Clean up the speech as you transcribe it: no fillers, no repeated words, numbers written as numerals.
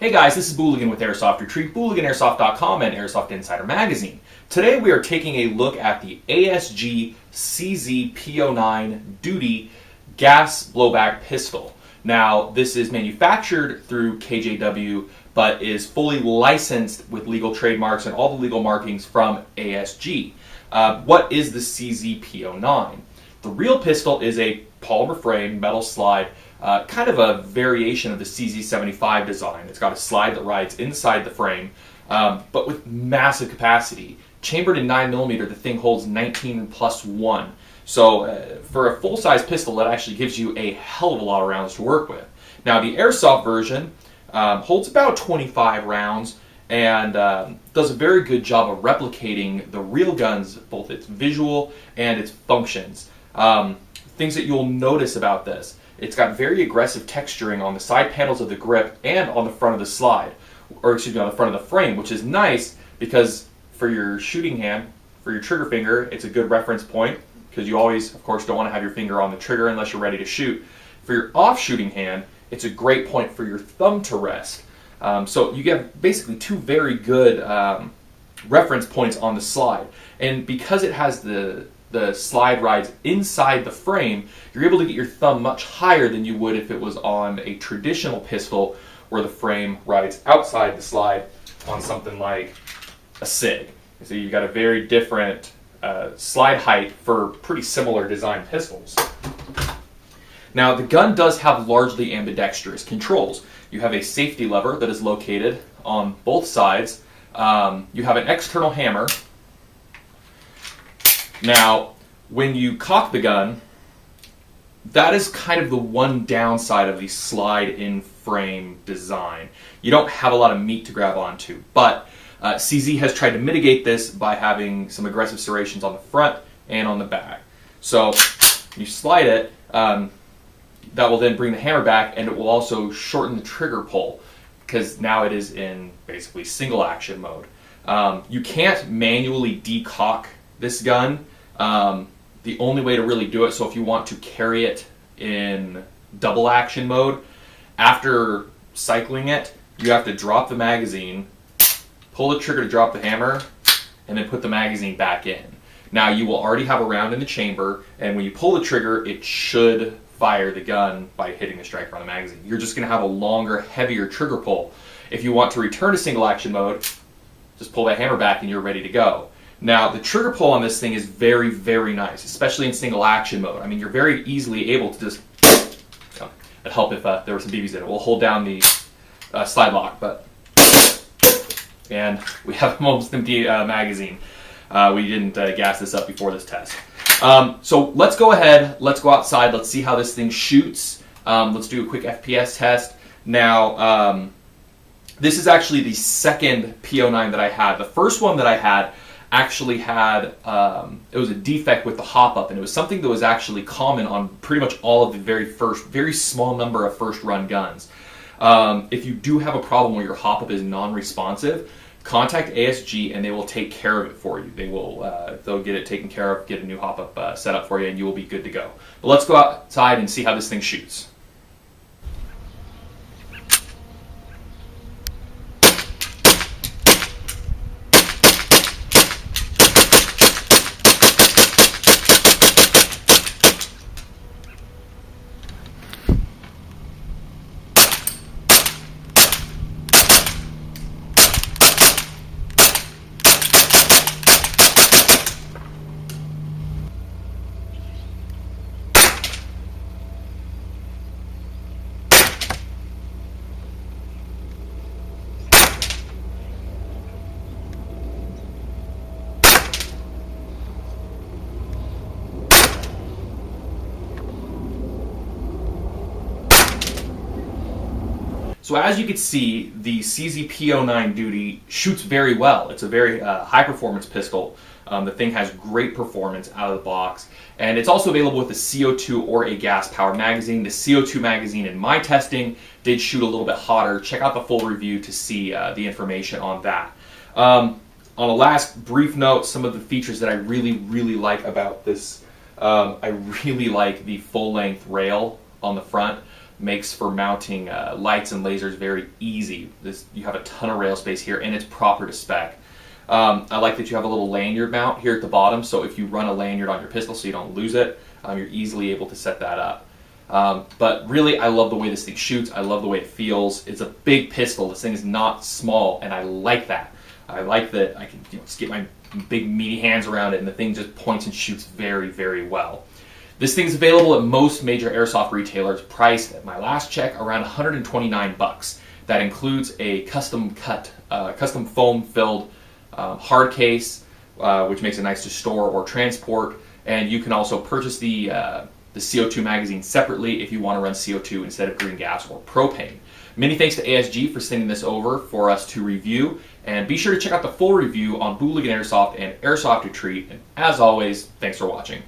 Hey guys, this is Booligan with Airsoft Retreat, BooliganAirsoft.com, and Airsoft Insider Magazine. Today we are taking a look at the ASG CZ P-09 Duty gas blowback pistol. Now, this is manufactured through KJW, but is fully licensed with legal trademarks and all the legal markings from ASG. What is the CZ P-09? The real pistol is a polymer frame, metal slide, kind of a variation of the CZ75 design. It's got a slide that rides inside the frame, but with massive capacity. Chambered in 9mm, the thing holds 19+1. So for a full-size pistol, that actually gives you a hell of a lot of rounds to work with. Now the airsoft version holds about 25 rounds and does a very good job of replicating the real gun's, both its visual and its functions. Things that you'll notice about this: it's got very aggressive texturing on the side panels of the grip and on the front of the slide, or excuse me, on the front of the frame, which is nice because for your shooting hand, for your trigger finger, it's a good reference point because you always, of course, don't want to have your finger on the trigger unless you're ready to shoot. For your off shooting hand, it's a great point for your thumb to rest. So you get basically two very good reference points on the slide, and because it has the slide rides inside the frame, you're able to get your thumb much higher than you would if it was on a traditional pistol where the frame rides outside the slide on something like a SIG. So you've got a very different slide height for pretty similar design pistols. Now the gun does have largely ambidextrous controls. You have a safety lever that is located on both sides. You have an external hammer. Now, when you cock the gun, that is kind of the one downside of the slide-in frame design. You don't have a lot of meat to grab onto, but CZ has tried to mitigate this by having some aggressive serrations on the front and on the back. So, you slide it, that will then bring the hammer back, and it will also shorten the trigger pull, because now it is in basically single action mode. You can't manually decock this gun. The only way to really do it, so if you want to carry it in double action mode, after cycling it, you have to drop the magazine, pull the trigger to drop the hammer, and then put the magazine back in. Now you will already have a round in the chamber, and when you pull the trigger, it should fire the gun by hitting the striker on the magazine. You're just going to have a longer, heavier trigger pull. If you want to return to single action mode, just pull that hammer back and you're ready to go. Now, the trigger pull on this thing is very, very nice, especially in single action mode. I mean, you're very easily able to just, it'd help if there were some BBs in it. We'll hold down the slide lock, and we have an almost empty magazine. We didn't gas this up before this test. So let's go ahead, let's go outside, let's see how this thing shoots. Let's do a quick FPS test. Now, this is actually the second P-09 that I had. The first one that I had actually had, it was a defect with the hop-up, and it was something that was actually common on pretty much all of the very small number of first-run guns. If you do have a problem where your hop-up is non-responsive, contact ASG and they will take care of it for you. They'll get it taken care of, get a new hop-up set up for you, and you will be good to go. But let's go outside and see how this thing shoots. So as you can see, the CZ P-09 Duty shoots very well. It's a very high-performance pistol. The thing has great performance out of the box, and it's also available with a CO2 or a gas-powered magazine. The CO2 magazine in my testing did shoot a little bit hotter. Check out the full review to see the information on that. On a last brief note, some of the features that I really like about this, I really like the full-length rail on the front. makes for mounting lights and lasers very easy. You have a ton of rail space here, and it's proper to spec. I like that you have a little lanyard mount here at the bottom, so if you run a lanyard on your pistol so you don't lose it, you're easily able to set that up. But really, I love the way this thing shoots. I love the way it feels. It's a big pistol. This thing is not small, and I like that. I like that I can just get my big meaty hands around it, and the thing just points and shoots very, very well. This thing's available at most major airsoft retailers, priced at my last check around 129 bucks. That includes a custom cut, custom foam filled hard case, which makes it nice to store or transport. And you can also purchase the CO2 magazine separately if you want to run CO2 instead of green gas or propane. Many thanks to ASG for sending this over for us to review, and be sure to check out the full review on Booligan Airsoft and Airsoft Retreat. And as always, thanks for watching.